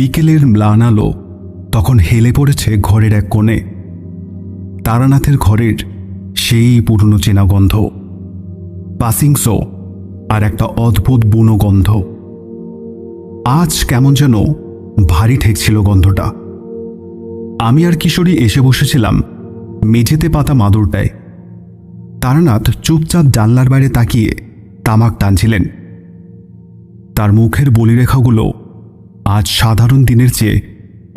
বিকেলের ম্লান আলো তখন হেলে পড়েছে ঘরের এক কোণে। তারানাথের ঘরের সেই পুরনো চেনা গন্ধ, পাসিং শো আর একটা অদ্ভুত বুনো গন্ধ। আজ কেমন যেন ভারী ঠেকছিল গন্ধটা। আমি আর কিশোরী এসে বসেছিলাম মেঝেতে পাতা মাদুরটায়। তারানাথ চুপচাপ জানলার বাইরে তাকিয়ে তামাক টানছিলেন। তার মুখের বলিরেখাগুলো আজ সাধারণ দিনের চেয়ে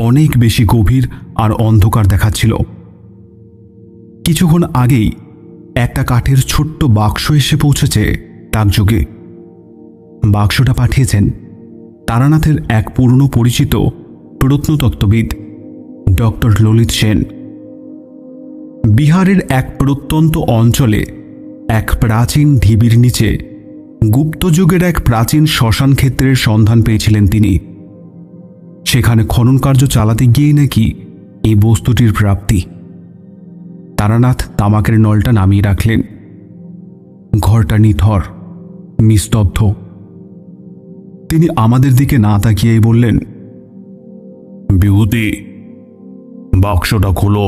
অনেক বেশি গভীর আর অন্ধকার দেখাচ্ছিল। কিছুক্ষণ আগেই একটা কাঠের ছোট্ট বাক্স এসে পৌঁছেছে ডাকযোগে। বাক্সটা পাঠিয়েছেন তারানাথের এক পুরনো পরিচিত প্রত্নতত্ত্ববিদ ডক্টর ললিত সেন। বিহারের এক প্রত্যন্ত অঞ্চলে এক প্রাচীন ঢিবির নিচে গুপ্তযুগের এক প্রাচীন শ্মশান ক্ষেত্রের সন্ধান পেয়েছিলেন তিনি। সেখানে খনন কার্য চালাতে গিয়েই নাকি এই বস্তুটির প্রাপ্তি। তারানাথ তামাকের নলটা নামিয়ে রাখলেন। ঘরটা নিথর, নিস্তব্ধ। তিনি আমাদের দিকে না তাকিয়েই বললেন, বিভূতি, বাক্সটা খোলো।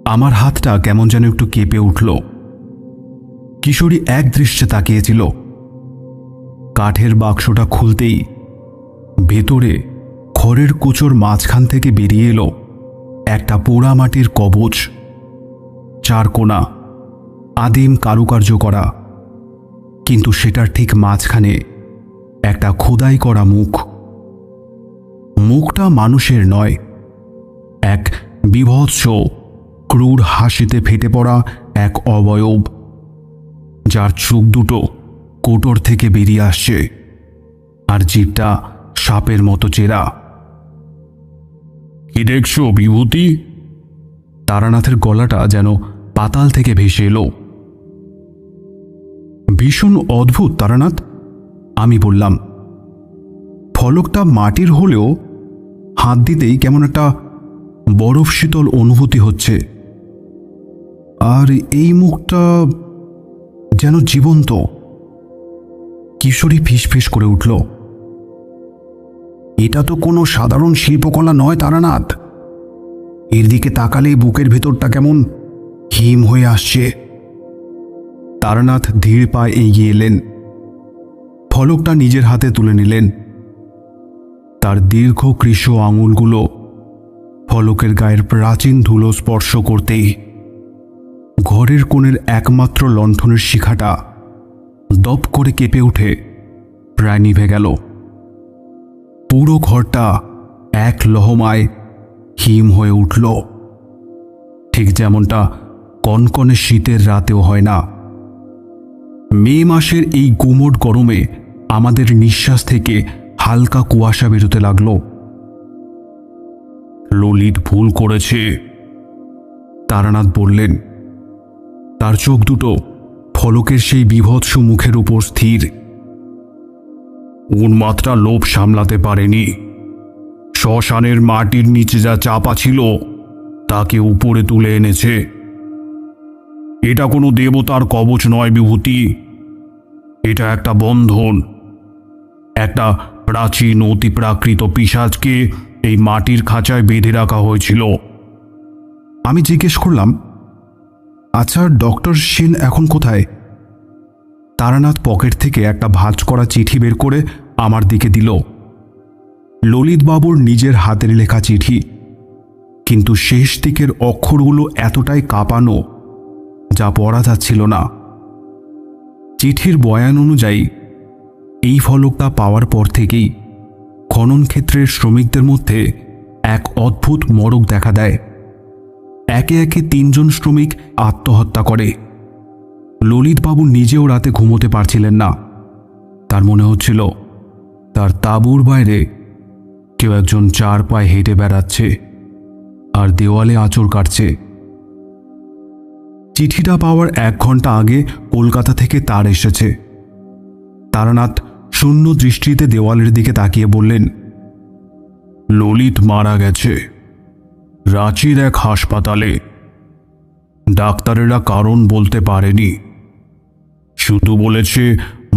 আমার হাতটা কেমন যেন একটু কেঁপে উঠল। কিশোরী এক দৃশ্যে তাকিয়েছিল। কাঠের বাক্সটা খুলতেই ভেতরে খড়ের কুচোর মাঝখান থেকে বেরিয়ে এলো একটা পোড়া মাটির কবচ, চারকোনা, আদিম কারুকার্য করা, কিন্তু সেটার ঠিক মাঝখানে একটা খোদাই করা মুখ। মুখটা মানুষের নয়, এক বীভৎস ক্রূর হাসিতে ফেটে পড়া এক অবয়ব, যার চোখ দুটো কোটর থেকে বেরিয়ে আসছে আর জিভটা সাপের মতো চেরা। কি দেখছো বিভূতি? তারানাথের গলাটা যেন পাতাল থেকে ভেসে এলো। ভীষণ অদ্ভুত তারানাথ, আমি বললাম। ফলকটা মাটির হলেও হাত দিতেই কেমন একটা বরফ শীতল অনুভূতি হচ্ছে। আর এই মুখটা যেন জীবন্ত। কিশোরী ফিসফিস করে উঠল, এটা তো কোনো সাধারণ শিল্পকলা নয় তারানাথ। এর দিকে তাকালে বুকের ভেতরটা কেমন হিম হয়ে আসছে। তারানাথ ধীর পায়ে এগিয়ে এলেন, ফলকটা নিজের হাতে তুলে নিলেন। তার দীর্ঘ কৃশ আঙুলগুলো ফলকের গায়ের প্রাচীন ধুলো স্পর্শ করতেই ঘরের কোণের একমাত্র লণ্ঠনের শিখাটা দপ করে কেঁপে উঠে প্রায় নিভে গেল। পুরো ঘরটা এক লহমায় হিম হয়ে উঠল, ঠিক যেমনটা কনকনে শীতের রাতেও হয় না। মে মাসের এই গুমোট গরমে আমাদের নিঃশ্বাস থেকে হালকা কুয়াশা বেরোতে লাগল। ললিত ভুল করেছে, তারানাথ বললেন। তার চোখ দুটো ফলকের সেই বীভৎস মুখের উপর স্থির। উন্মাত্রা লোভ সামলাতে পারেনি। শ্মশানের মাটির নিচে যা চাপা ছিল তাকে উপরে তুলে এনেছে। এটা কোনো দেবতার কবচ নয় বিভূতি, এটা একটা বন্ধন। একটা প্রাচীন অতিপ্রাকৃত পিশাচকে এই মাটির খাঁচায় বেঁধে রাখা হয়েছিল। আমি জিজ্ঞেস করলাম, আচ্ছা ডক্টর সেন এখন কোথায়? তারানাথ পকেট থেকে একটা ভাঁজ করা চিঠি বের করে আমার দিকে দিল। ললিতবাবুর নিজের হাতের লেখা চিঠি, কিন্তু শেষ দিকের অক্ষরগুলো এতটাই কাঁপানো যা পড়া যাচ্ছিল না। চিঠির বয়ান অনুযায়ী এই ফলকটা পাওয়ার পর থেকেই খনন ক্ষেত্রের শ্রমিকদের মধ্যে এক অদ্ভুত মড়ক দেখা দেয়। একে একে 3 জন শ্রমিক আত্মহত্যা করে। ললিতবাবু নিজেও রাতে ঘুমোতে পারছিলেন না। তার মনে হচ্ছিল তার তাঁবুর বাইরে কেউ একজন 4 পায়ে হেঁটে বেড়াচ্ছে আর দেওয়ালে আঁচড় কাটছে। চিঠিটা পাওয়ার 1 ঘন্টা আগে কলকাতা থেকে তার এসেছে। তারানাথ শূন্য দৃষ্টিতে দেওয়ালের দিকে তাকিয়ে বললেন, ললিত মারা গেছে রাঁচির এক হাসপাতালে। ডাক্তারেরা কারণ বলতে পারেনি, শুধু বলেছে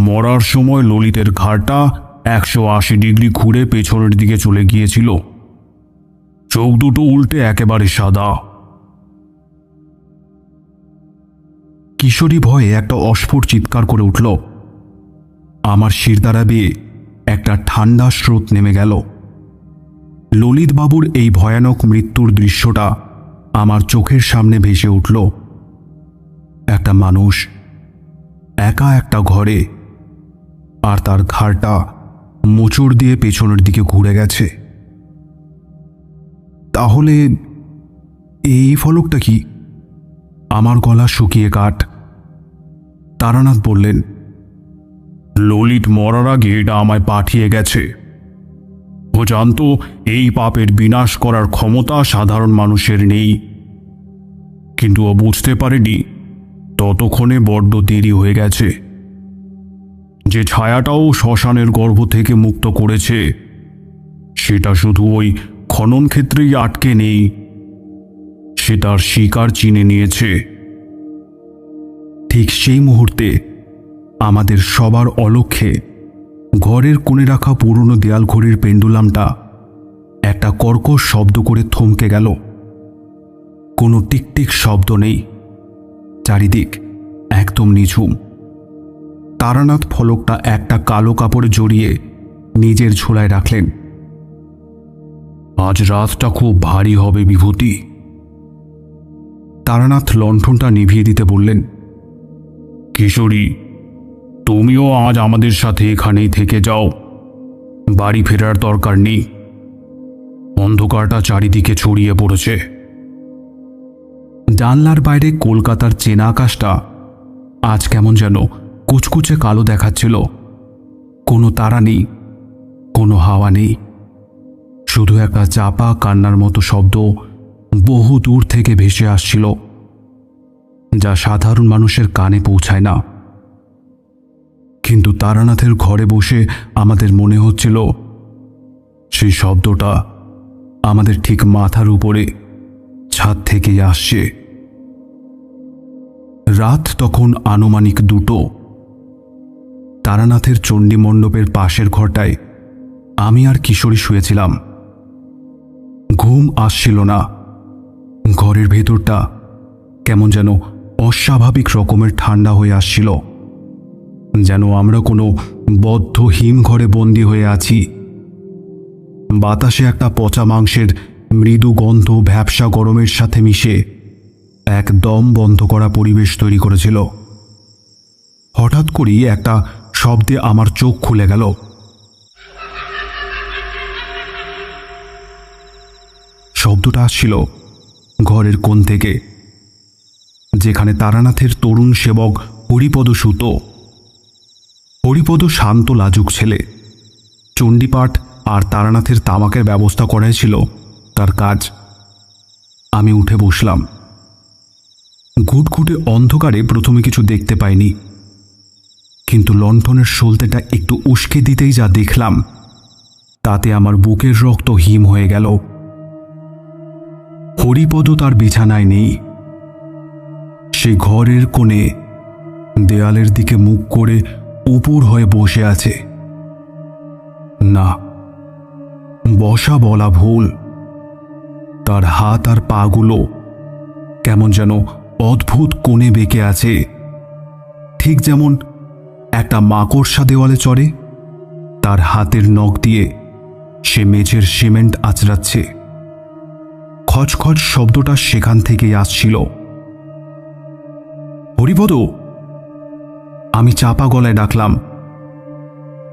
মরার সময় ললিতের ঘাড়টা 180 ডিগ্রি ঘুরে পেছনের দিকে চলে গিয়েছিল। চোখ দুটো উল্টে একেবারে সাদা। কিশোরী ভয়ে একটা অস্ফুট চিৎকার করে উঠল। আমার শিরদাঁড়া বেয়ে একটা ঠান্ডা স্রোত নেমে গেল। ললিতবাবুর এই ভয়ানক মৃত্যুর দৃশ্যটা আমার চোখের সামনে ভেসে উঠল। একটা মানুষ একা একটা ঘরে, আর তার ঘাড়টা মোচড় দিয়ে পেছনের দিকে ঘুরে গেছে। তাহলে এই ফলকটা কি? আমার গলা শুকিয়ে কাঠ। তারানাথ বললেন, ললিত মরার আগে এটা আমায় পাঠিয়ে গেছে। ও জানতো এই পাপের বিনাশ করার ক্ষমতা সাধারণ মানুষের নেই, কিন্তু ও বুঝতে পারেনি ততক্ষণে বড্ড দেরি হয়ে গেছে। যে ছায়াটাও শ্মশানের গর্ভ থেকে মুক্ত করেছে, সেটা শুধু ওই খনন ক্ষেত্রেই আটকে নেই, সে তার শিকার চিনে নিয়েছে। ঠিক সেই মুহূর্তে আমাদের সবার অলক্ষ্যে ঘরের কোণে রাখা পুরনো দেয়াল ঘড়ির পেন্ডুলামটা একটা কর্কশ শব্দ করে থমকে গেল। কোনো টিকটিক শব্দ নেই, চারিদিক একদম নিঝুম। তারানাথ ফলকটা একটা কালো কাপড়ে জড়িয়ে নিজের ঝোলায় রাখলেন। আজ রাতটা খুব ভারী হবে বিভূতি। তারানাথ লণ্ঠনটা নিভিয়ে দিতে বললেন, কিশোরী, তুমিও আজ আমাদের সাথে এখানেই থেকে যাও, বাড়ি ফেরার দরকার নেই। অন্ধকারটা চারিদিকে ছড়িয়ে পড়েছে। জানলার বাইরে কলকাতার চেনা আকাশটা আজ কেমন যেন কুচকুচে কালো দেখাচ্ছিল। কোনো তারা নেই, কোনো হাওয়া নেই, শুধু একটা চাপা কান্নার মতো শব্দ বহু দূর থেকে ভেসে আসছিল, যা সাধারণ মানুষের কানে পৌঁছায় না। কিন্তু তারানাথের ঘরে বসে আমাদের মনে হচ্ছিল সেই শব্দটা আমাদের ঠিক মাথার উপরে ছাদ থেকেই আসছে। রাত তখন আনুমানিক 2টো। তারানাথের চণ্ডী মণ্ডপের পাশের ঘরটায় আমি আর কিশোরী শুয়েছিলাম। ঘুম আসছিল না। ঘরের ভেতরটা কেমন যেন অস্বাভাবিক রকমের ঠান্ডা হয়ে আসছিল, যেন আমরা কোনো বদ্ধ হিমঘরে বন্দী হয়ে আছি। বাতাসে একটা পচা মাংসের মৃদু গন্ধ ভ্যাপসা গরমের সাথে মিশে এক দম বন্ধ করা পরিবেশ তৈরি করেছিল। হঠাৎ করেই একটা শব্দে আমার চোখ খুলে গেল। শব্দটা আসছিল ঘরের কোণ থেকে, যেখানে তারানাথের তরুণ সেবক হরিপদ সুতো। হরিপদ শান্ত লাজুক ছেলে। চণ্ডীপাঠ আর তারানাথের তামাকের ব্যবস্থা করাই ছিল তার কাজ। আমি উঠে বসলাম। ঘুটঘুটে অন্ধকারে প্রথমে কিছু দেখতে পাইনি, কিন্তু লণ্ঠনের সলতেটা একটু উস্কে দিতেই যা দেখলাম, তাতে আমার বুকের রক্ত হিম হয়ে গেল। হরিপদ তার বিছানায় নেই। সে ঘরের কোণে দেয়ালের দিকে মুখ করে উপর হয়ে বসে আছে। না, বসা বলা ভুল। তার হাত আর পাগুলো কেমন যেন অদ্ভুত কোণে বেঁকে আছে, ঠিক যেমন একটা মাকড়সা দেওয়ালে চড়ে। তার হাতের নখ দিয়ে সে মেঝের সিমেন্ট আঁচড়াচ্ছে। খচখচ শব্দটা সেখান থেকেই আসছিল। হরিপদ, আমি চাপা গলায় ডাকলাম।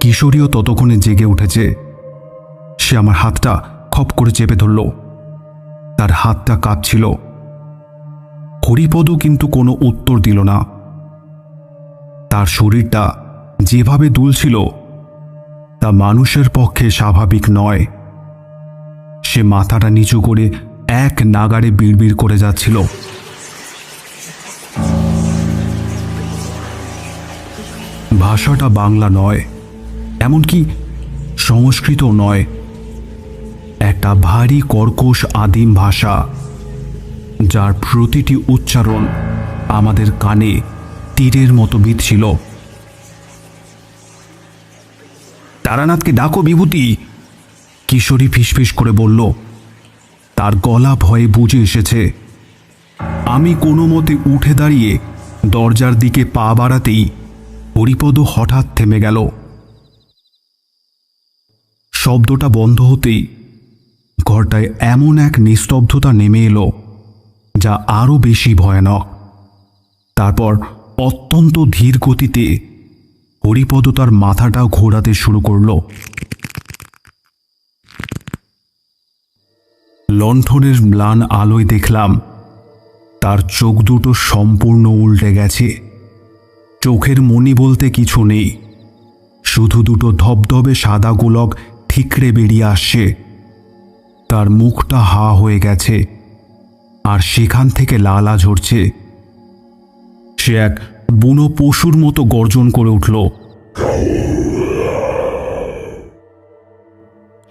কিশোরীও ততক্ষণে জেগে উঠেছে। সে আমার হাতটা খপ করে চেপে ধরল। তার হাতটা কাঁপছিল। হরিপদ কিন্তু কোনো উত্তর দিল না। তার শরীরটা যেভাবে দুলছিল তা মানুষের পক্ষে স্বাভাবিক নয়। সে মাথাটা নিচু করে এক নাগাড়ে বিড়বিড় করে যাচ্ছিল। ভাষাটা বাংলা নয়, এমনকি সংস্কৃত নয়, একটা ভারী কর্কশ আদিম ভাষা, যার প্রতিটি উচ্চারণ আমাদের কানে তীরের মতো বিঁধছিল। তারানাথকে ডাকো বিভূতি, কিশোরী ফিসফিস করে বলল। তার গলা ভয়ে বুঝে এসেছে। আমি কোনো মতে উঠে দাঁড়িয়ে দরজার দিকে পা বাড়াতেই হরিপদ হঠাৎ থেমে গেল। শব্দটা বন্ধ হতেই ঘরটায় এমন এক নিস্তব্ধতা নেমে এলো যা আরো বেশি ভয়ানক। তারপর অত্যন্ত ধীর গতিতে হরিপদ তার মাথাটা ঘোরাতে শুরু করল। লণ্ঠনের ম্লান আলোয় দেখলাম তার চোখ দুটো সম্পূর্ণ উল্টে গেছে। চোখের মণি বলতে কিছু নেই, শুধু দুটো ধবধবে সাদা গোলক ঠিকরে বেরিয়ে আসছে। তার মুখটা হা হয়ে গেছে আর সেখান থেকে লালা ঝরছে। সে এক বুনো পশুর মতো গর্জন করে উঠল।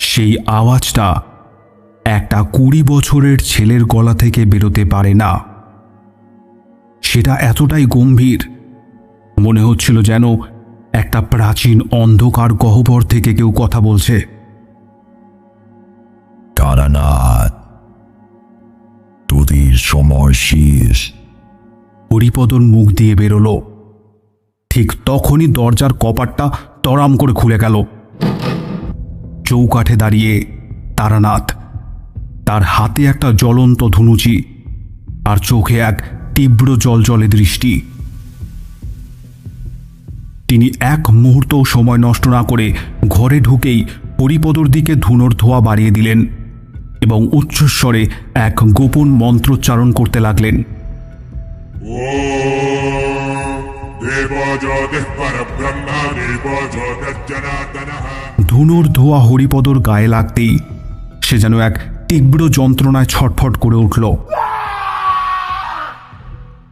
সেই আওয়াজটা একটা 20 বছরের ছেলের গলা থেকে বেরোতে পারে না। সেটা এতটাই গম্ভীর, মনে হচ্ছিল যেন একটা প্রাচীন অন্ধকার গহ্বর থেকে কেউ কথা বলছে। তারানাথ, তোদের সময় শেষ। হরিপদর মুখ দিয়ে বেরোলো। ঠিক তখনই দরজার কপাটটা তরাম করে খুলে গেল। চৌকাঠে দাঁড়িয়ে তারানাথ, তার হাতে একটা জ্বলন্ত ধনুচি আর চোখে এক তীব্র জলজলে দৃষ্টি। তিনি এক মুহূর্ত সময় নষ্ট না করে ঘরে ঢুকেই হরিপদর দিকে ধুনোর ধোঁয়া বাড়িয়ে দিলেন এবং উচ্চস্বরে এক গোপন মন্ত্রোচ্চারণ করতে লাগলেন। ধুনোর ধোঁয়া হরিপদর গায়ে লাগতেই সে যেন এক তীব্র যন্ত্রণায় ছটফট করে উঠল।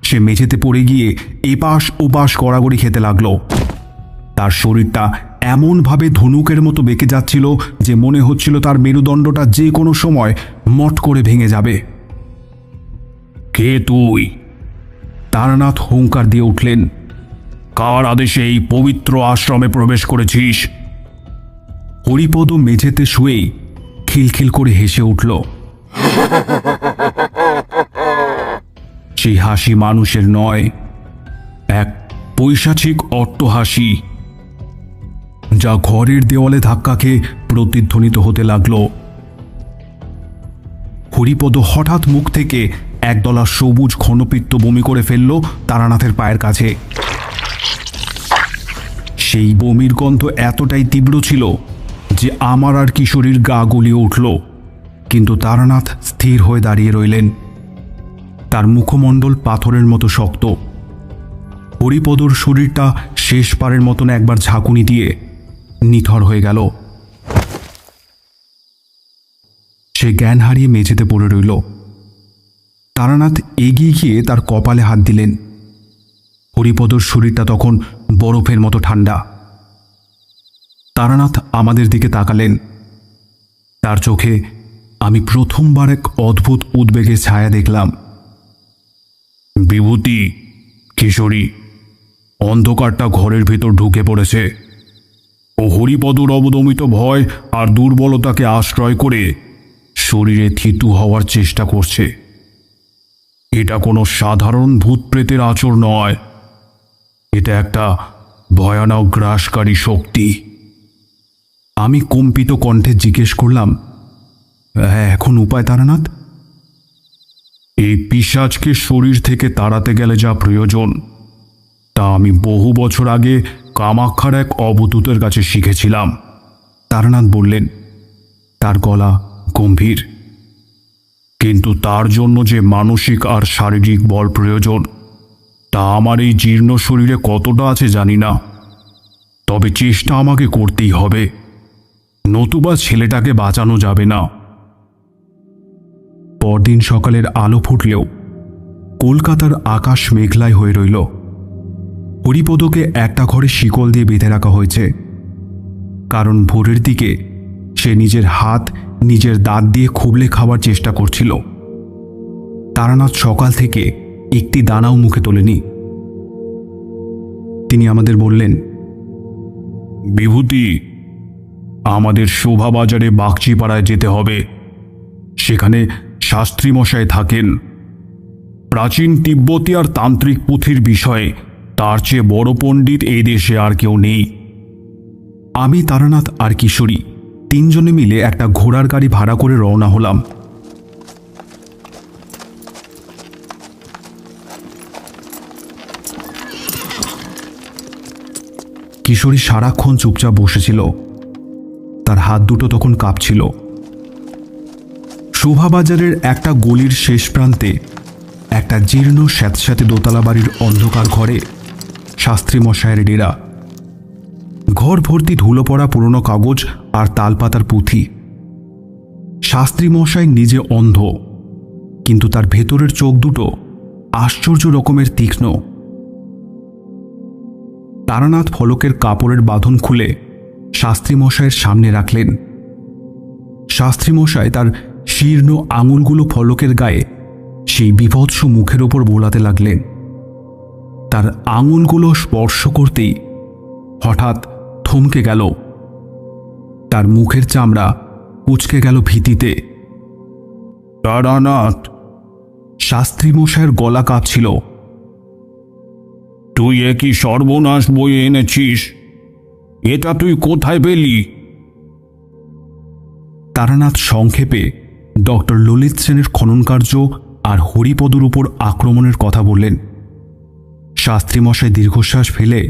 সে মেঝেতে পড়ে গিয়ে এপাশ ওপাশ গড়াগড়ি খেতে লাগল। তার শরীরটা এমনভাবে ধনুকের মতো বেঁকে যাচ্ছিল যে মনে হচ্ছিল তার মেরুদণ্ডটা যে কোনো সময় মট করে ভেঙে যাবে। কে তুই? তারানাথ হুঙ্কার দিয়ে উঠলেন। কার আদেশে এই পবিত্র আশ্রমে প্রবেশ করেছিস? হরিপদ মেঝেতে শুয়েই খিলখিল করে হেসে উঠল। সেই হাসি মানুষের নয়, এক পৈশাচিক অট্টহাসি, যা ঘরের দেওয়ালে ধাক্কা খেয়ে প্রতিধ্বনিত হতে লাগল। হরিপদ হঠাৎ মুখ থেকে একদলা সবুজ ঘনপিত্ত বমি করে ফেলল তারানাথের পায়ের কাছে। সেই বমির গন্ধ এতটাই তীব্র ছিল যে আমার আর কিশোরীর গা গলিয়ে উঠল। কিন্তু তারানাথ স্থির হয়ে দাঁড়িয়ে রইলেন। তার মুখমণ্ডল পাথরের মতো শক্ত। হরিপদর শরীরটা শেষবারের মতন একবার ঝাঁকুনি দিয়ে নিথর হয়ে গেল। সে জ্ঞান হারিয়ে মেঝেতে পড়ে রইল। তারানাথ এগিয়ে গিয়ে তার কপালে হাত দিলেন। হরিপদর শরীরটা তখন বরফের মতো ঠান্ডা। তারানাথ আমাদের দিকে তাকালেন। তার চোখে আমি প্রথমবার এক অদ্ভুত উদ্বেগের ছায়া দেখলাম। বিভূতি, কিশোরী, অন্ধকারটা ঘরের ভেতর ঢুকে পড়েছে ও হরিপদর অবদমিত ভয় আর দুর্বলতাকে আশ্রয় করে শরীরে থিতু হওয়ার চেষ্টা করছে। এটা কোনো সাধারণ ভূত প্রেতের আচর নয়, এটা একটা ভয়ানক গ্রাসকারী শক্তি। আমি কম্পিত কণ্ঠে জিজ্ঞেস করলাম, হ্যাঁ, এখন উপায় তারানাথ? এই পিশাচকে শরীর থেকে তাড়াতে গেলে যা প্রয়োজন তা আমি বহু বছর আগে কামাক্ষার এক অবধূতের কাছে শিখেছিলাম, তারানাথ বললেন। তার গলা গম্ভীর। কিন্তু তার জন্য যে মানসিক আর শারীরিক বল প্রয়োজন তা আমার এই জীর্ণ শরীরে কতটা আছে জানি না, তবে চেষ্টা আমাকে করতেই হবে, নতুবা ছেলেটাকে বাঁচানো যাবে না। পরদিন সকালের আলো ফুটলেও কলকাতার আকাশ মেঘলায় হয়ে রইল। হরিপদকে একটা ঘরে শিকল দিয়ে বেঁধে রাখা হয়েছে, কারণ ভোরের দিকে সে নিজের হাত নিজের দাঁত দিয়ে খুবলে খাওয়ার চেষ্টা করছিল। তারানাথ সকাল থেকে একটি দানাও মুখে তোলেনি। তিনি আমাদের বললেন, বিভূতি, আমাদের শোভাবাজারে বাগচিপাড়ায় যেতে হবে। সেখানে শাস্ত্রী মশাই থাকেন। প্রাচীন তিব্বতী আর তান্ত্রিক পুঁথির বিষয়ে তার চেয়ে বড় পণ্ডিত এই দেশে আর কেউ নেই। আমি, তারানাথ আর কিশোরী তিনজনে মিলে একটা ঘোড়ার গাড়ি ভাড়া করে রওনা হলাম। কিশোরী সারাক্ষণ চুপচাপ বসেছিল। তার হাত দুটো তখন কাঁপছিল। শোভাবাজারের একটা গলির শেষ প্রান্তে একটা জীর্ণ স্যাঁতস্যাঁতে দোতলা বাড়ির অন্ধকার ঘরে শাস্ত্রী মশায়ের ডেরা। ঘর ভর্তি ধুলো পড়া পুরনো কাগজ আর তালপাতার পুঁথি। শাস্ত্রী মশাই নিজে অন্ধ, কিন্তু তার ভেতরের চোখ দুটো আশ্চর্য রকমের তীক্ষ্ণ। তারানাথ ফলকের কাপড়ের বাঁধন খুলে শাস্ত্রী মশাইয়ের সামনে রাখলেন। শাস্ত্রী মশাই তার শীর্ণ আঙুলগুলো ফলকের গায়ে সেই বিভৎস মুখের ওপর বোলাতে লাগলেন। তার আঙুলগুলো স্পর্শ করতেই হঠাৎ থমকে গেল। তার মুখের চামড়া কুঁচকে গেল ভীতিতে। তারানাথ, শাস্ত্রী মশাইয়ের গলা কাঁপছিল। তুই একই সর্বনাশ বয়ে এনেছিস, এটা তুই কোথায় পেলি? তারানাথ সংক্ষেপে ডক্টর ললিত সেনের খননকার্য আর হরিপদর উপর আক্রমণের কথা বললেন। শাস্ত্রী মশাই দীর্ঘশ্বাস ফেলে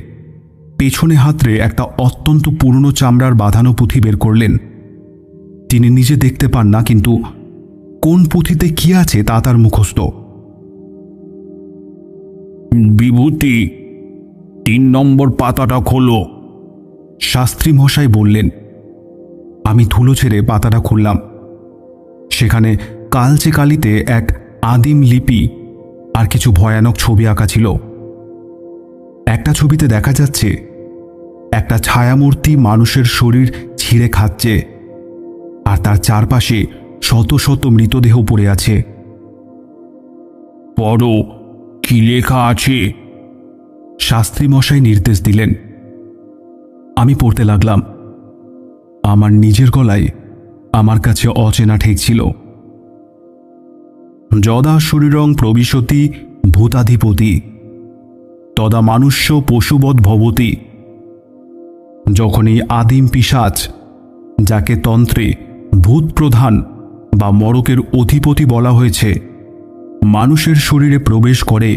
পেছনে হাতড়ে একটা অত্যন্ত পুরনো চামড়ার বাঁধানো পুঁথি বের করলেন। তিনি নিজে দেখতে পান না, কিন্তু কোন পুঁথিতে কি আছে তা তার মুখস্থ। বিভূতি, 3 নম্বর পাতাটা খোলো, শাস্ত্রী মশাই বললেন। আমি ধুলো ছেড়ে পাতাটা খুললাম। সেখানে কালচে কালিতে এক আদিম লিপি আর কিছু ভয়ানক ছবি আঁকা ছিল। একটা ছবিতে দেখা যাচ্ছে একটা ছায়ামূর্তি মানুষের শরীর ছিঁড়ে খাচ্ছে, আর তার চারপাশে শত শত মৃতদেহ পড়ে আছে। পড়ো, কি লেখা আছে? শাস্ত্রী মশাই নির্দেশ দিলেন। আমি পড়তে লাগলাম। আমার নিজের গলায় আমার কাছে অচেনা ঠেকছিল। যদা শরীরং প্রবিশতি ভূতাধিপতি তদা মানুষ্য পশুবৎ ভবতি। যখন এই আদিম পিশাচ, যাকে তন্ত্রে ভূত প্রধান বা মড়কের অধিপতি বলা হয়েছে, মানুষের শরীরে প্রবেশ করে,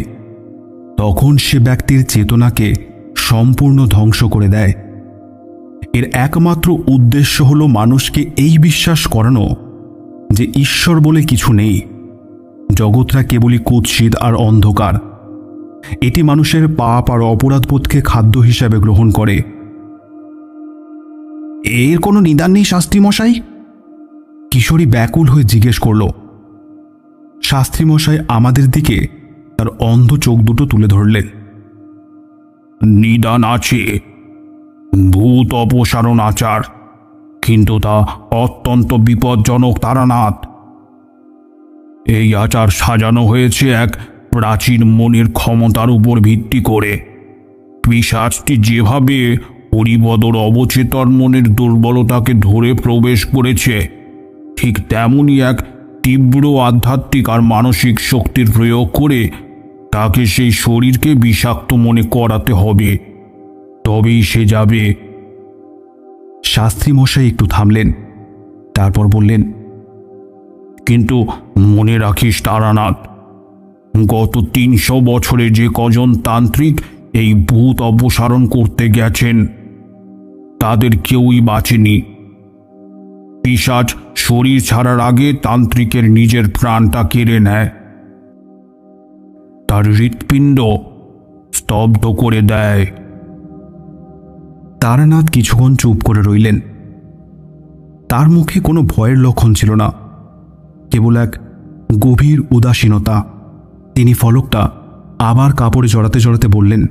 তখন সে ব্যক্তির চেতনাকে সম্পূর্ণ ধ্বংস করে দেয়। এর একমাত্র উদ্দেশ্য হল মানুষকে এই বিশ্বাস করানো যে ঈশ্বর বলে কিছু নেই, জগৎটা কেবলই কুৎসিত আর অন্ধকার। এটি মানুষের পাপ আর অপরাধবোধকে খাদ্য হিসাবে গ্রহণ করে। এর কোনো নিদান নেই শাস্ত্রী মশাই? কিশোরী ব্যাকুল হয়ে জিজ্ঞেস করল। শাস্ত্রী মশাই আমাদের দিকে তার অন্ধ চোখ দুটো তুলে ধরলেন। নিদান আছে, ভূত অপসারণ আচার, কিন্তু তা অত্যন্ত বিপজ্জনক তারানাথ। এই আচার সাজানো হয়েছে এক প্রাচীন মনের ক্ষমতার উপর ভিত্তি করে। পিশাচটি যেভাবে হরিপদর অবচেতন মনের দুর্বলতাকে ধরে প্রবেশ করেছে, ঠিক তেমনি এক তীব্র আধ্যাত্মিক আর মানসিক শক্তির প্রয়োগ করে তাকে সেই শরীরকে বিষাক্ত মনে করাতে হবে, তবেই সে যাবে। শাস্ত্রী মশাই একটু থামলেন, তারপর বললেন, কিন্তু মনে রাখিস তারানাথ, গত 300 বছরে যে কজন তান্ত্রিক এই ভূত অপসারণ করতে গেছেন, তাদের কেউই বাঁচেনি। পিশাচ শরীর ছাড়ার আগে তান্ত্রিকের নিজের প্রাণটা কেড়ে নেয়, তার হৃৎপিণ্ড স্তব্ধ করে দেয়। তারানাথ কিছুক্ষণ চুপ করে রইলেন। তার মুখে কোনো ভয়ের লক্ষণ ছিল না, কেবল এক গভীর উদাসীনতা। তিনি ফলকটা আবার কাপড়ে জড়াতে জড়াতে বললেন,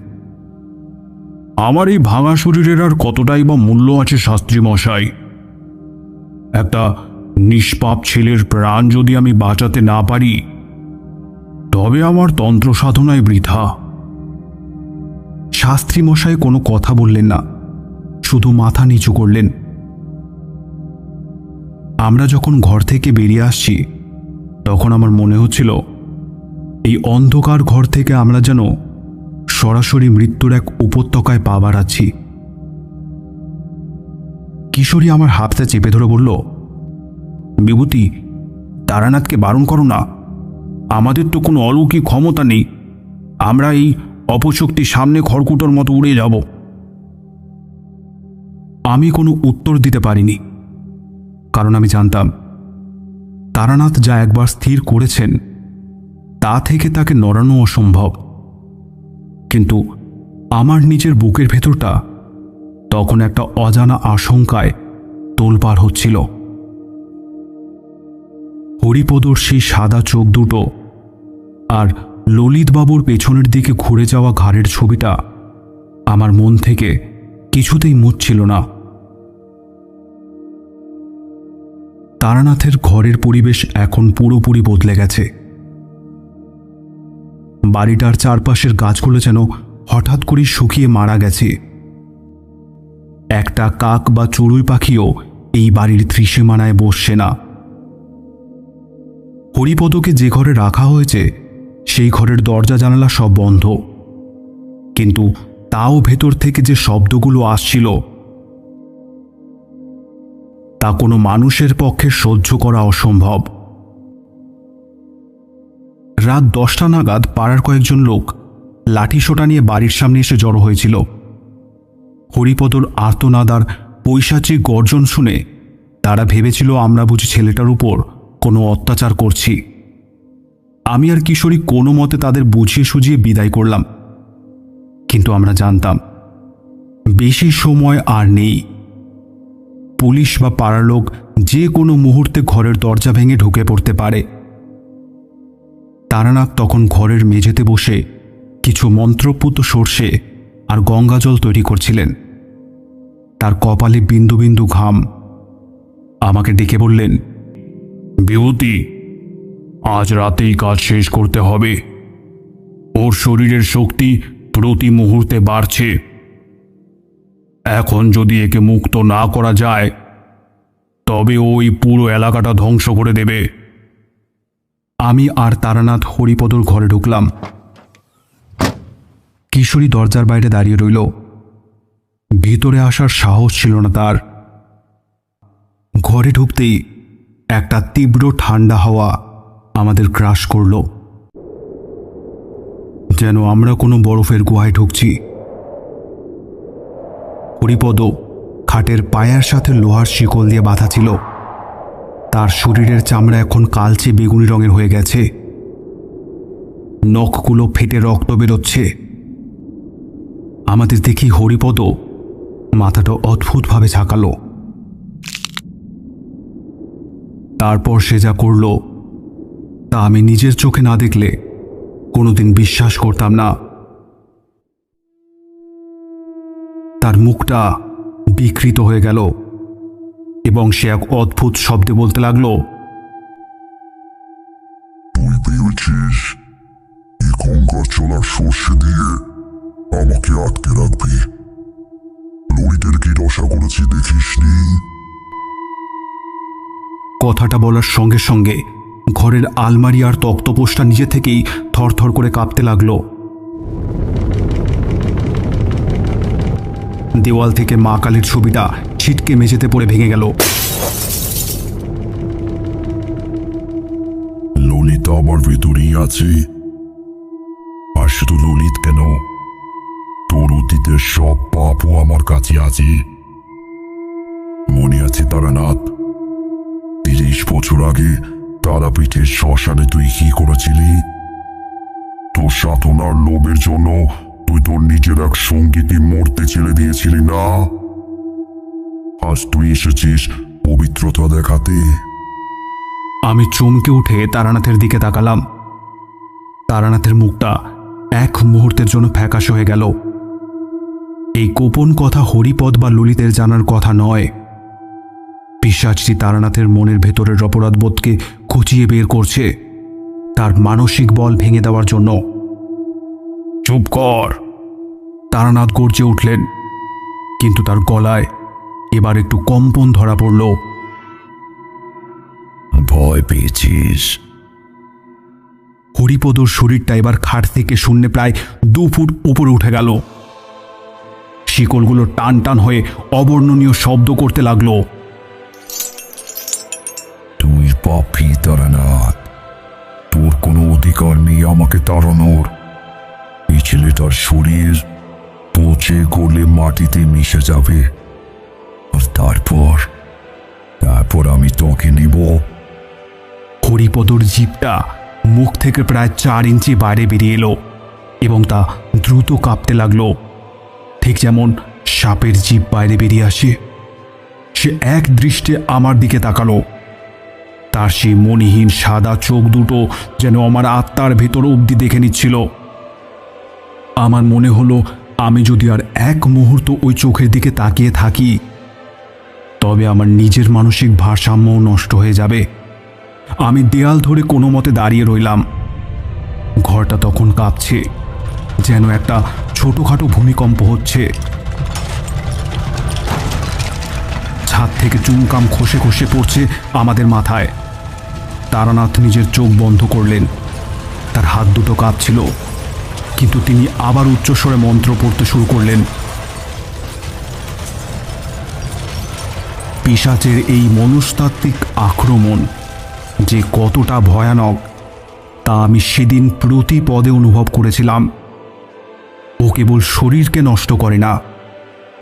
আমার এই ভাঙা শরীরের আর কতটাই বা মূল্য আছে শাস্ত্রী মশাই? একটা নিষ্পাপ ছেলের প্রাণ যদি আমি বাঁচাতে না পারি, তবে আমার তন্ত্র সাধনায় বৃথা। শাস্ত্রী মশাই কোনো কথা বললেন না, শুধু মাথা নিচু করলেন। আমরা যখন ঘর থেকে বেরিয়ে আসছি তখন আমার মনে হচ্ছিল এই অন্ধকার ঘর থেকে আমরা যেন সরাসরি মৃত্যুর এক উপত্যকায় পা বাড়াচ্ছি। কিশোরী আমার হাতটা চেপে ধরে বলল, বিভূতি, তারানাথকে বারণ করো না। আমাদের তো কোনো অলৌকিক ক্ষমতা নেই, আমরা এই অপশক্তির সামনে খড়কুটোর মতো উড়ে যাব। আমি কোনো উত্তর দিতে পারিনি, কারণ আমি জানতাম তারানাথ যা একবার স্থির করেছেন তা থেকে তাকে নড়ানো অসম্ভব। কিন্তু আমার নিজের বুকের ভেতরটা তখন একটা অজানা আশঙ্কায় তোলপাড় হচ্ছিল। হরিপদর সেই সাদা চোখ দুটো আর ললিতবাবুর পেছনের দিকে ঘুরে যাওয়া ঘাড়ের ছবিটা আমার মন থেকে কিছুতেই মুছছিল না। তারানাথের ঘরের পরিবেশ এখন পুরোপুরি বদলে গেছে। বাড়িটার চারপাশের গাছগুলো যেন হঠাৎ করে শুকিয়ে মারা গেছে। একটা কাক বা চড়ুই পাখিও এই বাড়ির ত্রিসীমানায় বসছে না। হরিপদকে যে ঘরে রাখা হয়েছে সেই ঘরের দরজা জানালা সব বন্ধ, কিন্তু তাও ভেতর থেকে যে শব্দগুলো আসছিল তা কোনো মানুষের পক্ষে সহ্য করা অসম্ভব। রাত 10টা নাগাদ পাড়ার কয়েকজন লোক লাঠিসোঁটা নিয়ে বাড়ির সামনে এসে জড়ো হয়েছিল। হরিপদর আর্তনাদ আর পৈশাচিক গর্জন শুনে তারা ভেবেছিল আমরা বুঝি ছেলেটার উপর কোনো অত্যাচার করছি। আমি আর কিশোরী কোনো মতে তাদের বুঝিয়ে সুঝিয়ে বিদায় করলাম, কিন্তু আমরা জানতাম বেশি সময় আর নেই। পুলিশ বা পাড়ার লোক যে কোনো মুহূর্তে ঘরের দরজা ভেঙে ঢুকে পড়তে পারে। তারানাথ তখন ঘরের মেঝেতে বসে কিছু মন্ত্রপুত সর্ষে আর গঙ্গাজল তৈরি করছিলেন। তার কপালে বিন্দু বিন্দু ঘাম। আমাকে ডেকে বললেন, বিভূতি, আজ রাতেই কাজ শেষ করতে হবে। ওর শরীরের শক্তি প্রতি মুহূর্তে বাড়ছে। এখন যদি একে মুক্ত না করা যায় তবে ওই পুরো এলাকাটা ধ্বংস করে দেবে। আমি আর তারানাথ হরিপদর ঘরে ঢুকলাম। কিশোরী দরজার বাইরে দাঁড়িয়ে রইল। ভিতরে আসার সাহস ছিল না তার। ঘরে ঢুকতেই একটা তীব্র ঠান্ডা হাওয়া আমাদের গ্রাস করল, যেন আমরা কোনো বরফের গুহায় ঢুকছি। হরিপদ খাটের পায়ার সাথে লোহার শিকল দিয়ে বাঁধা ছিল। তার শরীরের চামড়া এখন কালচে বেগুনি রঙের হয়ে গেছে। নখগুলো ফেটে রক্ত বেরোচ্ছে। আমাদের দেখি হরিপদ মাথাটা অদ্ভুতভাবে ঝাঁকালো। তারপর সে যা করল তা আমি নিজের চোখে না দেখলে কোনোদিন বিশ্বাস করতাম না। তার মুখটা বিকৃত হয়ে গেল এবং সে এক অদ্ভুত শব্দে বলতে লাগলো, তুই ভেবেছিস এই গঙ্গা চলার সর্ষে দিয়ে আমাকে আটকে রাখবি? লরিদের কি দশা করেছি দেখিসনি? কথাটা বলার সঙ্গে সঙ্গে ঘরের আলমারি আর তক্তপোষটা নিজে থেকেই থরথর করে কাঁপতে লাগলো। দেওয়াল থেকে মা কালীর ছবিটা ছিটকে মেঝেতে পড়ে ভেঙে গেল। ললিতা আমার ভেতরেই আছে। আর শুধু ললিত কেন, তোর অতীতের সব পাপও আমার কাছে আছে। মনে আছে তারানাথ, 30 বছর আগে তারাপীঠের শ্মশানে তুই কি করেছিলি? তোর সাধনার লোভের জন্য তুই তোর নিজের এক সঙ্গীকে মরতে ছেড়ে দিয়েছিলি না? আজ তুই এসেছিস পবিত্রতা দেখাতে। আমি চমকে উঠে তারানাথের দিকে তাকালাম। তারানাথের মুখটা এক মুহূর্তের জন্য ফ্যাকাশে হয়ে গেল। এই গোপন কথা হরিপদ বা ললিতের জানার কথা নয়। পিশাচটি তারানাথের মনের ভেতরের অপরাধবোধকে খুঁচিয়ে বের করছে, তার মানসিক বল ভেঙে দেওয়ার জন্য। চুপ কর! তারানাথ গর্জে উঠলেন, কিন্তু তার গলায় এবার একটু কম্পন ধরা পড়ল। ভয় পেয়েছিস? হরিপদর শরীরটা এবার খাট থেকে শূন্যে প্রায় 2 ফুট উপরে উঠে গেল। শিকলগুলো টান টান হয়ে অবর্ণনীয় শব্দ করতে লাগলো। তুই পাপী তারানাথ, তোর কোনো অধিকার নেই আমাকে তাড়ানোর। এই ছেলেটার শরীর পচে গলে মাটিতে মিশে যাবে, আর তারপর আমি তোকে নেব। হরিপদর জিভটা মুখ থেকে প্রায় 4 ইঞ্চি বাইরে বেরিয়ে এলো এবং তা দ্রুত কাঁপতে লাগলো, ঠিক যেমন সাপের জিভ বাইরে বেরিয়ে আসে। সে এক দৃষ্টে আমার দিকে তাকালো। তার সেই মণিহীন সাদা চোখ দুটো যেন আমার আত্মার ভেতর অবধি দেখে নিচ্ছিল। আমার মনে হলো আমি যদি আর এক মুহূর্ত ওই চোখের দিকে তাকিয়ে থাকি তবে আমার নিজের মানসিক ভারসাম্যও নষ্ট হয়ে যাবে। আমি দেয়াল ধরে কোনো মতে দাঁড়িয়ে রইলাম। ঘরটা তখন কাঁপছে, যেন একটা ছোটখাটো ভূমিকম্প হচ্ছে। ছাদ থেকে চুনকাম খসে খসে পড়ছে আমাদের মাথায়। তারানাথ নিজের চোখ বন্ধ করলেন। তার হাত দুটো কাঁপছিল, কিন্তু তিনি আবার উচ্চস্বরে মন্ত্র পড়তে শুরু করলেন। পিশাচের এই মনস্তাত্ত্বিক আক্রমণ যে কতটা ভয়ানক তা আমি সেদিন প্রতি পদে অনুভব করেছিলাম। ও কেবল শরীরকে নষ্ট করে না,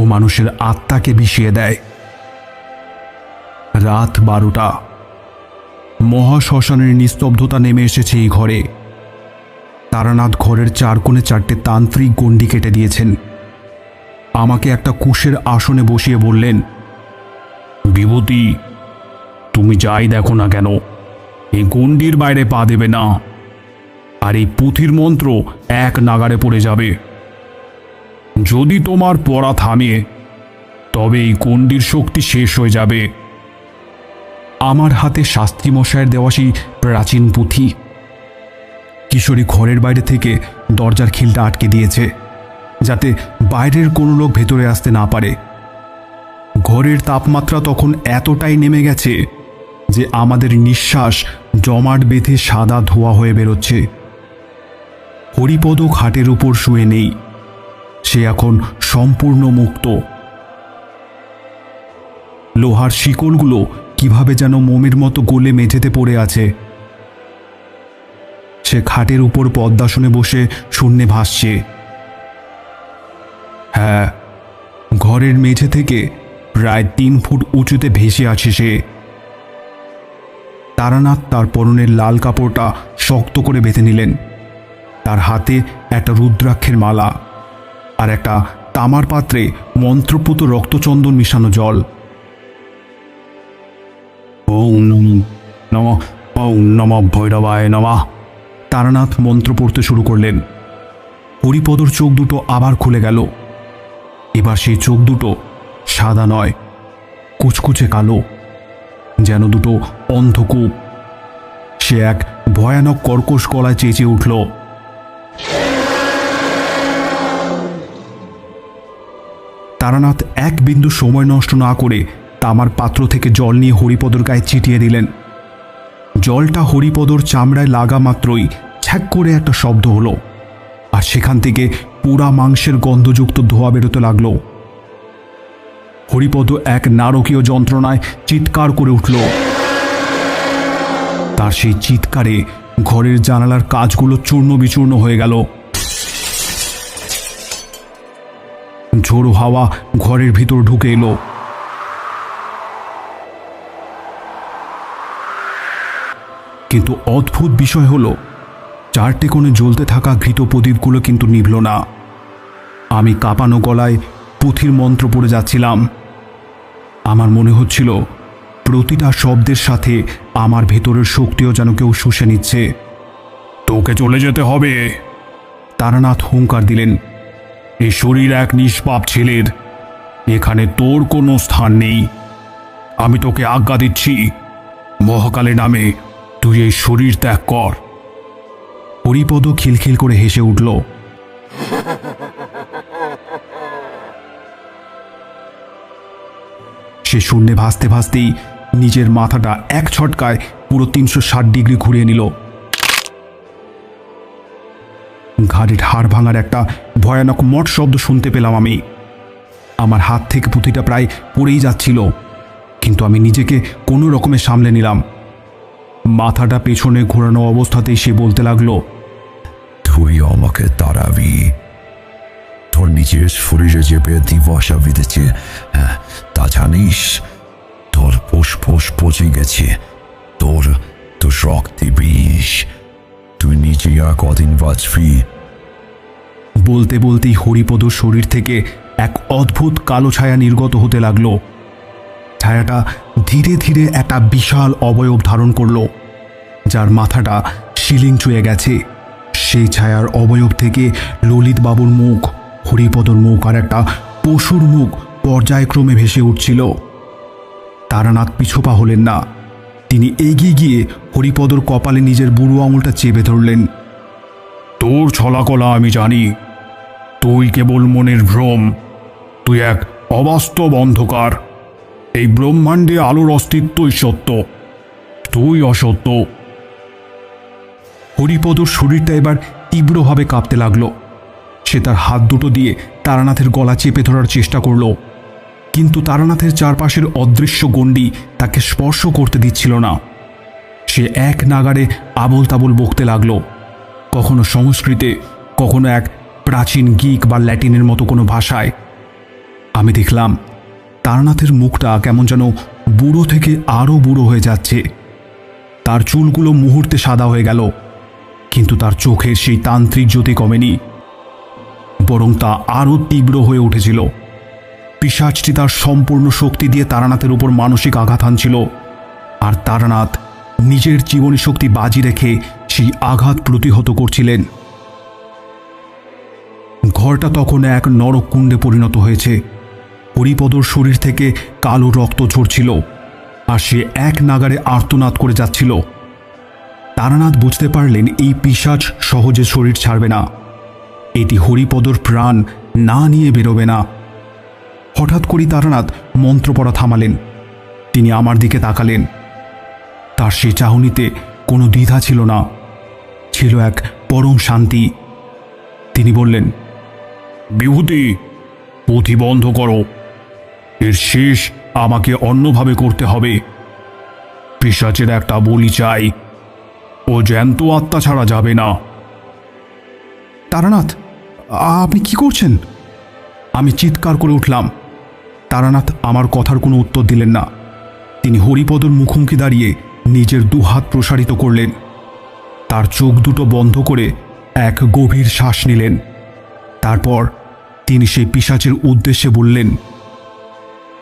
ও মানুষের আত্মাকে বিষিয়ে দেয়। রাত 12টা। মহাশ্মশানের নিস্তব্ধতা নেমে এসেছে এই ঘরে। তারানাথ ঘরের 4 কোণে 4টে তান্ত্রিক গণ্ডি কেটে দিয়েছেন। আমাকে একটা কুশের আসনে বসিয়ে বললেন, বিভূতি, তুমি যাই দেখো না কেন, এই গণ্ডির বাইরে পা দেবে না, আর এই পুঁথির মন্ত্র এক নাগাড়ে পড়ে যাবে। যদি তোমার পড়া থামে তবে এই গণ্ডির শক্তি শেষ হয়ে যাবে। আমার হাতে শাস্ত্রী মশায়ের দেওয়া সেই প্রাচীন পুঁথি। কিশোরী ঘরের বাইরে থেকে দরজার খিলটা আটকে দিয়েছে, যাতে বাইরের কোনো লোক ভেতরে আসতে না পারে। ঘরের তাপমাত্রা তখন এতটাই নেমে গেছে যে আমাদের নিঃশ্বাস জমাট বেঁধে সাদা ধোঁয়া হয়ে বেরোচ্ছে। হরিপদ খাটের উপর শুয়ে নেই, সে এখন সম্পূর্ণ মুক্ত। লোহার শিকলগুলো কিভাবে যেন মোমের মতো গলে মেঝেতে পড়ে আছে। সে খাটের উপর পদ্মাসনে বসে শূন্যে ভাসছে। হ্যাঁ, ঘরের মেঝে থেকে প্রায় 3 ফুট উঁচুতে ভেসে আছে সে। তারানাথ তার পরনের লাল কাপড়টা শক্ত করে বেঁধে নিলেন। তার হাতে একটা রুদ্রাক্ষের মালা আর একটা তামার পাত্রে মন্ত্রপুত রক্তচন্দন মিশানো জল। ওম নমঃ, ওম নমঃ ভৈরবায় নমঃ। তারানাথ মন্ত্র পড়তে শুরু করলেন। হরিপদর চোখ দুটো আবার খুলে গেল। এবার সেই চোখ দুটো সাদা নয়, কুচকুচে কালো, যেন দুটো অন্ধকূপ। সে এক ভয়ানক কর্কশ গলায় চেঁচিয়ে উঠল, তারানাথ এক বিন্দু সময় নষ্ট না করে তামার পাত্র থেকে জল নিয়ে হরিপদর গায়ে ছিটিয়ে দিলেন। জলটা হরিপদর চামড়ায় লাগা মাত্রই ছ্যাক করে একটা শব্দ হলো, আর সেখান থেকে পুরা মাংসের গন্ধযুক্ত ধোঁয়া বেরোতে লাগলো। হরিপদ এক নারকীয় যন্ত্রণায় চিৎকার করে উঠল। তার সেই চিৎকারে ঘরের জানালার কাঁচগুলো চূর্ণ বিচূর্ণ হয়ে গেল। ঝোড়ো হাওয়া ঘরের ভিতর ঢুকে এলো। কিন্তু অদ্ভুত বিষয় হলো, 4টে কোণে জ্বলতে থাকা ঘৃত প্রদীপগুলো কিন্তু নিভল না। আমি কাঁপানো গলায় পুঁথির মন্ত্র পড়ে যাচ্ছিলাম। আমার মনে হচ্ছিল প্রতিটা শব্দের সাথে আমার ভেতরের শক্তিও যেন কেউ শুষে নিচ্ছে। তোকে চলে যেতে হবে, তারানাথ হুঙ্কার দিলেন। এই শরীর এক নিষ্পাপ ছেলের, এখানে তোর কোনো স্থান নেই। আমি তোকে আজ্ঞা দিচ্ছি, মহাকালের নামে তুই এই শরীর ত্যাগ কর। হরিপদ খিলখিল করে হেসে উঠল। সে শূন্যে ভাসতে ভাসতেই নিজের মাথাটা এক ছটকায় পুরো 360 ডিগ্রি ঘুরিয়ে নিল। ঘাড়ের হাড় ভাঙার একটা ভয়ানক মট শব্দ শুনতে পেলাম আমি। আমার হাত থেকে পুঁথিটা প্রায় পড়েই যাচ্ছিল, কিন্তু আমি নিজেকে কোনো রকমে সামলে নিলাম। মাথাটা পেছনে ঘোরানো অবস্থাতেই সে বলতে লাগলো, তুই আমাকে তাড়াবি? তোর নিজের শরীরে যে ব্যাধি বসা বেঁধেছে, তা জানিস? তোর ফুসফুস পচে গেছে, তোর তোর রক্তে বিষ, তুই নিজে আর কদিন বাঁচবি? বলতে বলতেই হরিপদর শরীর থেকে এক অদ্ভুত কালো ছায়া নির্গত হতে লাগলো। ছায়াটা ধীরে ধীরে একটা বিশাল অবয়ব ধারণ করলো, যার মাথাটা শিলিং চুয়ে গেছে। সেই ছায়ার অবয়ব থেকে ললিত বাবুর মুখ, হরিপদর মুখ আর একটা পশুর মুখ পর্যায়ক্রমে ভেসে উঠছিল। তারানাথ পিছুপা হলেন না। তিনি এগিয়ে গিয়ে হরিপদর কপালে নিজের বুড়ো আঙুলটা চেপে ধরলেন। তোর ছলাকলা আমি জানি, তুই কেবল মনের ভ্রম, তুই এক অবাস্তব অন্ধকার। এই ব্রহ্মাণ্ডে আলোর অস্তিত্বই সত্য, তুই অসত্য। হরিপদর শরীরটা এবার তীব্রভাবে কাঁপতে লাগলো। সে তার হাত দুটো দিয়ে তারানাথের গলা চেপে ধরার চেষ্টা করল, কিন্তু তারানাথের চারপাশের অদৃশ্য গণ্ডি তাকে স্পর্শ করতে দিচ্ছিল না। সে এক নাগাড়ে আবোল তাবোল বকতে লাগলো, কখনো সংস্কৃতে, কখনো এক প্রাচীন গ্রিক বা ল্যাটিনের মতো কোনো ভাষায়। আমি দেখলাম তারানাথের মুখটা কেমন যেন বুড়ো থেকে আরও বুড়ো হয়ে যাচ্ছে। তার চুলগুলো মুহূর্তে সাদা হয়ে গেল, কিন্তু তার চোখের সেই তান্ত্রিক জ্যোতি কমেনি, বরং তা আরও তীব্র হয়ে উঠেছিল। পিশাচটি তার সম্পূর্ণ শক্তি দিয়ে তারানাথের উপর মানসিক আঘাত হানছিল, আর তারানাথ নিজের জীবনী শক্তি বাজি রেখে সেই আঘাত প্রতিহত করছিলেন। ঘরটা তখন এক নরককুণ্ডে পরিণত হয়েছে। হরিপদর শরীর থেকে কালো রক্ত ঝরছিল, আর সে এক নাগাড়ে আর্তনাদ করে যাচ্ছিল। তারানাথ বুঝতে পারলেন এই পিশাচ সহজে শরীর ছাড়বে না, এটি হরিপদর প্রাণ না নিয়ে বেরোবে না। হঠাৎ করেই তারানাথ মন্ত্র পড়া থামালেন। তিনি আমার দিকে তাকালেন। তার সে চাহনিতে কোনো দ্বিধা ছিল না, ছিল এক পরম শান্তি। তিনি বললেন, বিভূতি, পুঁথি বন্ধ করো, এর শেষ আমাকে অন্যভাবে করতে হবে। পিশাচের একটা বলি চাই, ও জ্যান্ত আত্মা ছাড়া যাবে না। তারানাথ, আপনি কি করছেন? আমি চিৎকার করে উঠলাম। তারানাথ আমার কথার কোনো উত্তর দিলেন না। তিনি হরিপদর মুখোমুখি দাঁড়িয়ে নিজের দুহাত প্রসারিত করলেন। তার চোখ দুটো বন্ধ করে এক গভীর শ্বাস নিলেন। তারপর তিনি সেই পিশাচের উদ্দেশ্যে বললেন,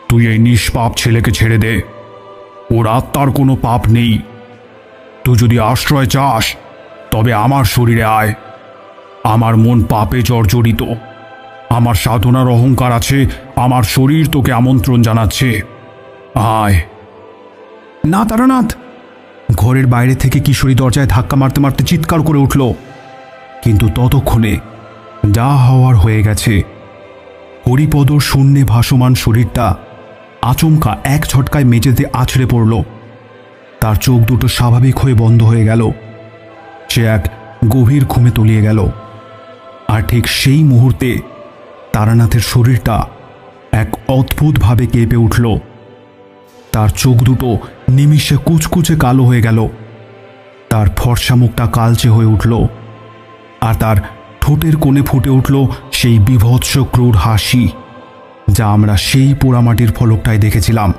তুই এই নিষ্পাপ ছেলেকে ছেড়ে দে, ওর আত্মার কোনো পাপ নেই। তুই যদি আশ্রয় চাস তবে আমার শরীরে আয়। আমার মন পাপে জর্জরিত, আমার সাধনার অহংকার আছে, আমার শরীর তোকে আমন্ত্রণ জানাচ্ছে, আয়। না তারানাথ! ঘরের বাইরে থেকে কিশোরী দরজায় ধাক্কা মারতে মারতে চিৎকার করে উঠল, কিন্তু ততক্ষণে যা হওয়ার হয়ে গেছে। হরিপদর শূন্যে ভাসমান শরীরটা আচমকা এক ঝটকায় মেঝেতে আছড়ে পড়ল। তার চোখ দুটো স্বাভাবিক হয়ে বন্ধ হয়ে গেল। সে এক গভীর ঘুমে তলিয়ে গেল। আর ঠিক সেই মুহূর্তে তারানাথের শরীরটা এক অদ্ভুতভাবে কেঁপে উঠল। তার চোখ দুটো নিমিষে কুচকুচে কালো হয়ে গেল। তার ফর্সা মুখটা কালচে হয়ে উঠল, আর তার ঠোঁটের কোণে ফুটে উঠল সেই বীভৎস ক্রূর হাসি, যা আমরা সেই পোড়ামাটির ফলকটায় দেখেছিলাম।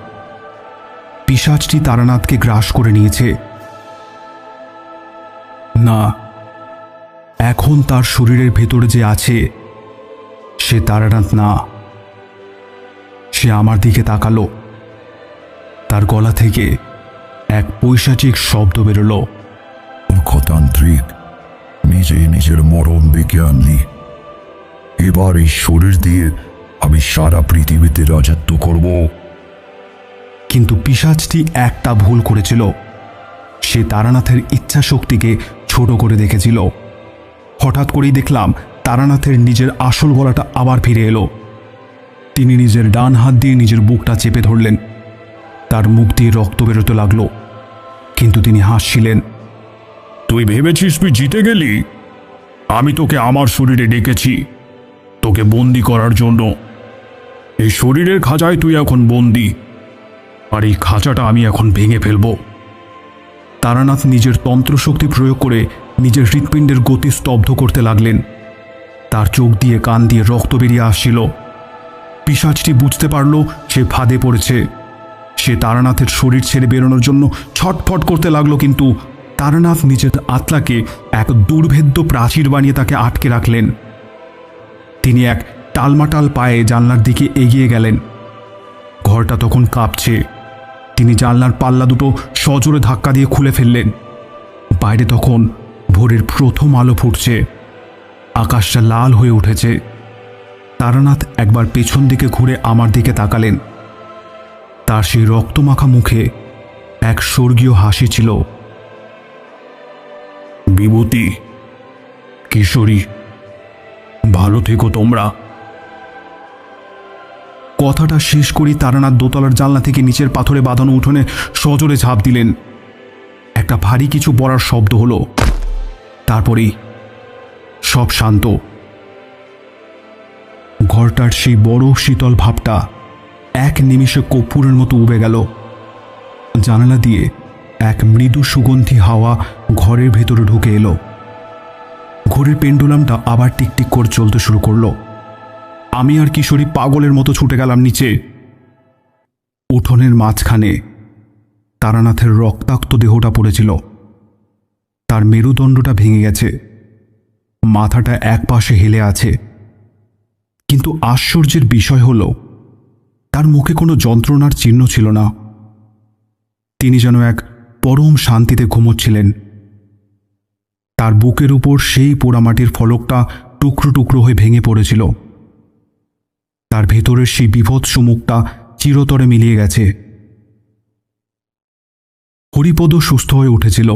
পিশাচটি তারানাথকে গ্রাস করে নিয়েছে। না, এখন তার শরীরের ভেতরে যে আছে সে তারানাথ না। সে আমার দিকে তাকালো। তার গলা থেকে এক পৈশাচিক শব্দ বেরোল, মূর্খতান্ত্রিক, নিজে নিজের মরণ ডেকে আনলি। এবার এই শরীর দিয়ে আমি সারা পৃথিবীতে রাজত্ব করব। কিন্তু পিশাচটি একটা ভুল করেছিল। সে তারানাথের ইচ্ছা শক্তিকে ছোট করে দেখেছিল। হঠাৎ করেই দেখলাম তারানাথের নিজের আসল গলাটা আবার ফিরে এলো। তিনি নিজের ডান হাত দিয়ে নিজের বুকটা চেপে ধরলেন। তার মুখ দিয়ে রক্ত বেরোতে লাগলো, কিন্তু তিনি হাসছিলেন। তুই ভেবেছিস তুই জিতে গেলি? আমি তোকে আমার শরীরে ডেকেছি, তোকে বন্দি করার জন্য। এই শরীরের খাঁচায় তুই এখন বন্দি, আর এই খাঁচাটা আমি এখন ভেঙে ফেলবো। তারানাথ নিজের তন্ত্রশক্তি প্রয়োগ করে নিজের হৃৎপিণ্ডের গতি স্তব্ধ করতে লাগলেন। তার চোখ দিয়ে কান দিয়ে রক্ত বেরিয়ে আসছিল। পিশাচটি বুঝতে পারল সে ফাঁদে পড়েছে। সে তারানাথের শরীর ছেড়ে বেরোনোর জন্য ছটফট করতে লাগলো, কিন্তু তারানাথ নিজের আত্মাকে এক দুর্ভেদ্য প্রাচীর বানিয়ে তাকে আটকে রাখলেন। তিনি এক টালমাটাল পায়ে জানলার দিকে এগিয়ে গেলেন। ঘরটা তখন কাঁপছে। তিনি জানলার পাল্লা দুটো সজোরে ধাক্কা দিয়ে খুলে ফেললেন। বাইরে তখন ভোরের প্রথম আলো ফুটছে। আকাশটা লাল হয়ে উঠেছে। তারানাথ একবার পেছন দিকে ঘুরে আমার দিকে তাকালেন। তার সেই রক্তমাখা মুখে এক স্বর্গীয় হাসি ছিল। বিভূতি, কিশোরী, ভালো থেকো তোমরা। কথাটা শেষ করি তারানাথ দোতলার জানলা থেকে নিচের পাথরে বাঁধানো উঠোনে সজোরে ঝাঁপ দিলেন। একটা ভারী কিছু পড়ার শব্দ হলো। তারপরেই সব শান্ত। ঘরটার সেই বড় শীতল ভাবটা এক নিমিষে কর্পূরের মতো উবে গেল। জানালা দিয়ে এক মৃদু সুগন্ধি হাওয়া ঘরের ভেতরে ঢুকে এলো। ঘড়ির পেন্ডুলামটা আবার টিকটিক করে চলতে শুরু করলো। আমি আর কিশোরী পাগলের মতো ছুটে গেলাম নিচে। উঠোনের মাঝখানে তারানাথের রক্তাক্ত দেহটা পড়েছিল। তার মেরুদণ্ডটা ভেঙে গেছে, মাথাটা একপাশে হেলে আছে। কিন্তু আশ্চর্যের বিষয় হল তার মুখে কোনো যন্ত্রণার চিহ্ন ছিল না। তিনি যেন এক পরম শান্তিতে ঘুমোচ্ছিলেন। তার বুকের উপর সেই পোড়ামাটির ফলকটা টুকরো টুকরো হয়ে ভেঙে পড়েছিল। তার ভেতরের সেই বিভৎস মুখটা চিরতরে মিলিয়ে গেছে। হরিপদ সুস্থ হয়ে উঠেছিল,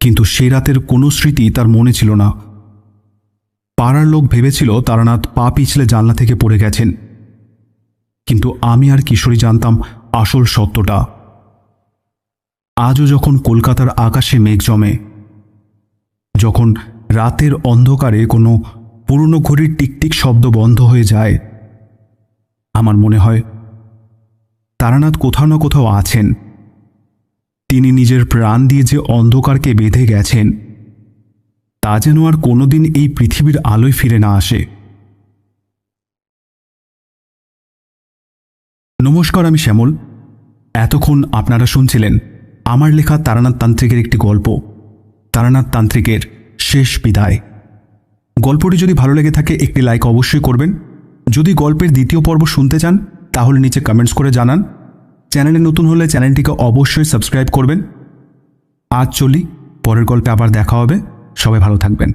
কিন্তু সে রাতের কোনো স্মৃতি তার মনে ছিল না। পাড়ার লোক ভেবেছিল তারানাথ পা পিছলে জানলা থেকে পড়ে গেছেন, কিন্তু আমি আর কিশোরী জানতাম আসল সত্যটা। আজও যখন কলকাতার আকাশে মেঘ জমে, যখন রাতের অন্ধকারে কোনো পুরনো ঘড়ির টিকটিক শব্দ বন্ধ হয়ে যায়, আমার মনে হয় তারানাথ কোথাও না কোথাও আছেন। তিনি নিজের প্রাণ দিয়ে যে অন্ধকারকে বেঁধে গেছেন, তা যেন আর কোনোদিন এই পৃথিবীর আলোয় ফিরে না আসে। নমস্কার, আমি শ্যামল। এতক্ষণ আপনারা শুনছিলেন আমার লেখা তারানাথ তান্ত্রিকের একটি গল্প, তারানাথ তান্ত্রিকের শেষ বিদায়। গল্পটি যদি ভালো লেগে থাকে একটি লাইক অবশ্যই করবেন। যদি গল্পের দ্বিতীয় পর্ব শুনতে চান তাহলে নিচে কমেন্টস করে জানান। চ্যানেলে নতুন হলে চ্যানেলটিকে অবশ্যই সাবস্ক্রাইব করবেন। আজ চলি, পরের গল্পে আবার দেখা হবে। সবাই ভালো থাকবেন।